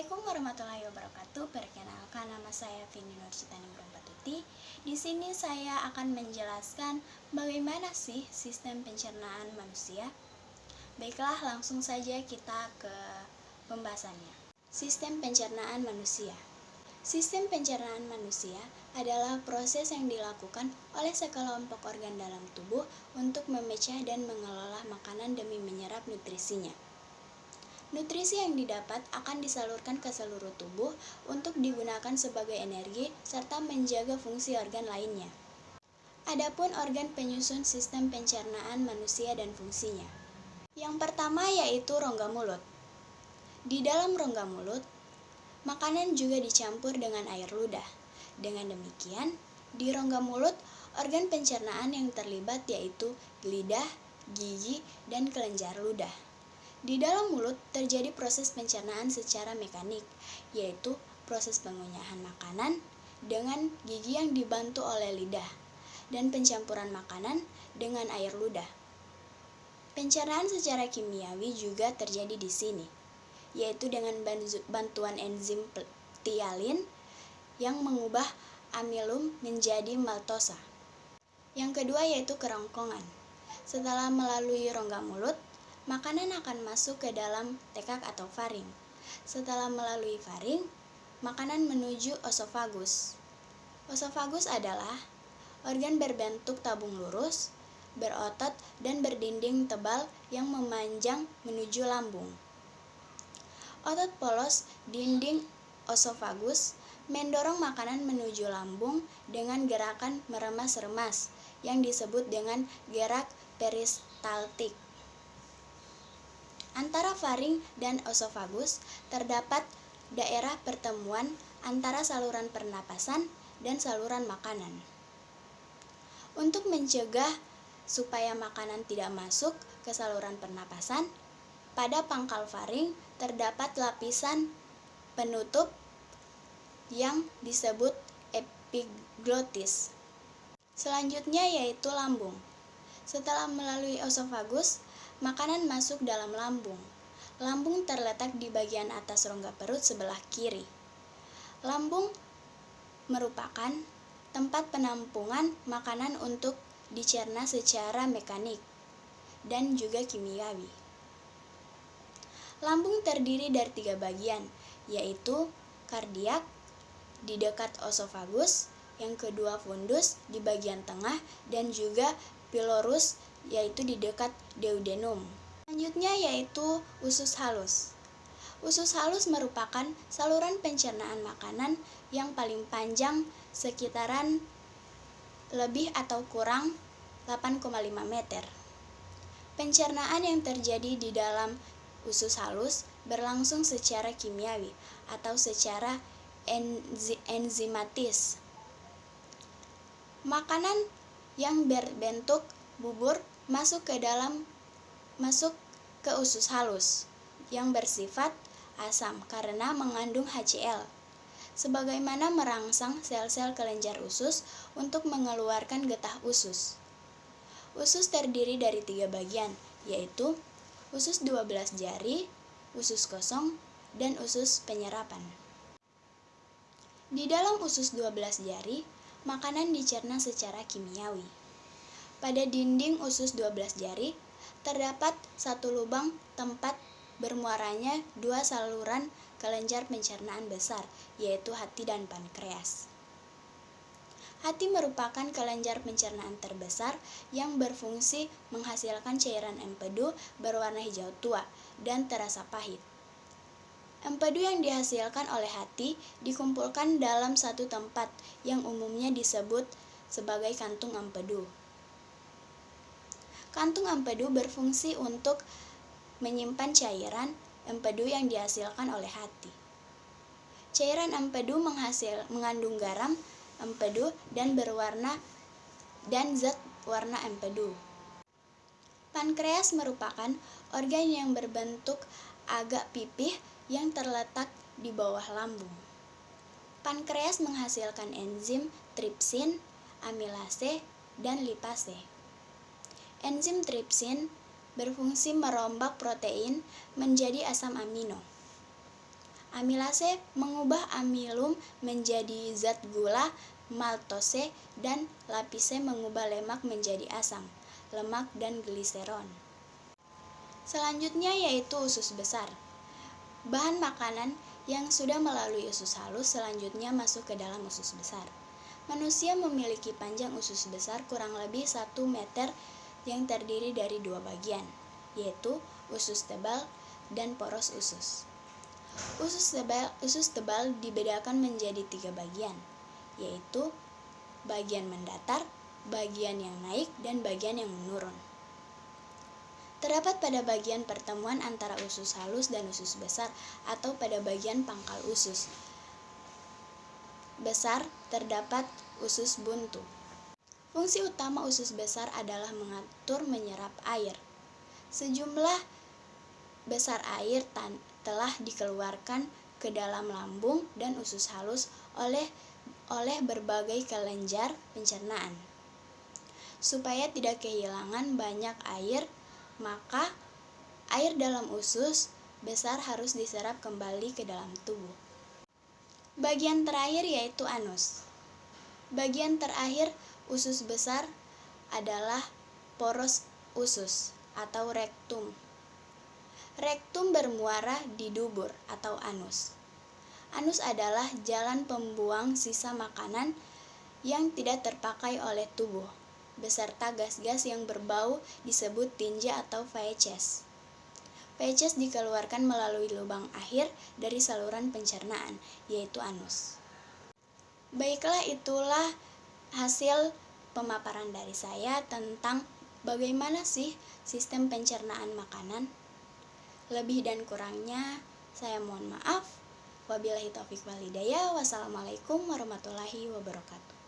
Assalamualaikum warahmatullahi wabarakatuh. Perkenalkan, nama saya Vini Nursita Ningrum Patuti. Di sini saya akan menjelaskan bagaimana sih sistem pencernaan manusia. Baiklah, langsung saja kita ke pembahasannya. Sistem pencernaan manusia. Sistem pencernaan manusia adalah proses yang dilakukan oleh sekelompok organ dalam tubuh untuk memecah dan mengelola makanan demi menyerap nutrisinya. Nutrisi yang didapat akan disalurkan ke seluruh tubuh untuk digunakan sebagai energi serta menjaga fungsi organ lainnya. Adapun organ penyusun sistem pencernaan manusia dan fungsinya. Yang pertama yaitu rongga mulut. Di dalam rongga mulut, makanan juga dicampur dengan air ludah. Dengan demikian, di rongga mulut, organ pencernaan yang terlibat yaitu lidah, gigi, dan kelenjar ludah. Di dalam mulut terjadi proses pencernaan secara mekanik, yaitu proses pengunyahan makanan dengan gigi yang dibantu oleh lidah, dan pencampuran makanan dengan air ludah. Pencernaan secara kimiawi juga terjadi di sini, yaitu dengan bantuan enzim ptyalin yang mengubah amilum menjadi maltosa. Yang kedua yaitu kerongkongan. Setelah melalui rongga mulut, makanan akan masuk ke dalam tekak atau faring. Setelah melalui faring, makanan menuju osofagus. Osofagus adalah organ berbentuk tabung lurus, berotot, dan berdinding tebal yang memanjang menuju lambung. Otot polos dinding osofagus mendorong makanan menuju lambung dengan gerakan meremas-remas yang disebut dengan gerak peristaltik. Antara faring dan osofagus terdapat daerah pertemuan antara saluran pernapasan dan saluran makanan. Untuk mencegah supaya makanan tidak masuk ke saluran pernapasan, pada pangkal faring terdapat lapisan penutup yang disebut epiglotis. Selanjutnya yaitu lambung. Setelah melalui osofagus, makanan masuk dalam lambung. Lambung terletak di bagian atas rongga perut sebelah kiri. Lambung merupakan tempat penampungan makanan untuk dicerna secara mekanik dan juga kimiawi. Lambung terdiri dari 3 bagian, yaitu kardiak di dekat osofagus, yang kedua fundus di bagian tengah, dan juga pilorus yaitu di dekat duodenum. Selanjutnya yaitu usus halus. Usus halus merupakan saluran pencernaan makanan yang paling panjang, sekitaran lebih atau kurang 8,5 meter. Pencernaan yang terjadi di dalam usus halus berlangsung secara kimiawi atau secara enzimatis. Makanan yang berbentuk bubur masuk ke usus halus yang bersifat asam karena mengandung HCl, sebagaimana merangsang sel-sel kelenjar usus untuk mengeluarkan getah usus. Usus terdiri dari 3 bagian, yaitu usus 12 jari, usus kosong, dan usus penyerapan. Di dalam usus 12 jari, makanan dicerna secara kimiawi. Pada dinding usus 12 jari, terdapat satu lubang tempat bermuaranya 2 saluran kelenjar pencernaan besar, yaitu hati dan pankreas. Hati merupakan kelenjar pencernaan terbesar yang berfungsi menghasilkan cairan empedu berwarna hijau tua dan terasa pahit. Empedu yang dihasilkan oleh hati dikumpulkan dalam satu tempat yang umumnya disebut sebagai kantung empedu. Kantung empedu berfungsi untuk menyimpan cairan empedu yang dihasilkan oleh hati. Cairan empedu mengandung garam empedu dan zat warna empedu. Pankreas merupakan organ yang berbentuk agak pipih yang terletak di bawah lambung. Pankreas menghasilkan enzim tripsin, amilase, dan lipase. Enzim tripsin berfungsi merombak protein menjadi asam amino. Amilase mengubah amilum menjadi zat gula, maltose dan lapise mengubah lemak menjadi asam, lemak dan gliseron. Selanjutnya yaitu usus besar. Bahan makanan yang sudah melalui usus halus selanjutnya masuk ke dalam usus besar. Manusia memiliki panjang usus besar kurang lebih 1 meter yang terdiri dari 2 bagian, yaitu usus tebal dan poros usus. Usus tebal dibedakan menjadi 3 bagian, yaitu bagian mendatar, bagian yang naik, dan bagian yang menurun. Terdapat pada bagian pertemuan antara usus halus dan usus besar atau pada bagian pangkal usus besar terdapat usus buntu. Fungsi utama usus besar adalah mengatur menyerap air. Sejumlah besar air telah dikeluarkan ke dalam lambung dan usus halus oleh berbagai kelenjar pencernaan. Supaya tidak kehilangan banyak air, maka air dalam usus besar harus diserap kembali ke dalam tubuh. Bagian terakhir yaitu anus. Bagian terakhir usus besar adalah poros usus atau rektum. Rektum bermuara di dubur atau anus. Anus adalah jalan pembuang sisa makanan yang tidak terpakai oleh tubuh, beserta gas-gas yang berbau disebut tinja atau feces. Feces dikeluarkan melalui lubang akhir dari saluran pencernaan, yaitu anus. Baiklah, itulah hasil pemaparan dari saya tentang bagaimana sih sistem pencernaan makanan. Lebih dan kurangnya saya mohon maaf. Wabillahi taufiq wal hidayah. Wassalamualaikum warahmatullahi wabarakatuh.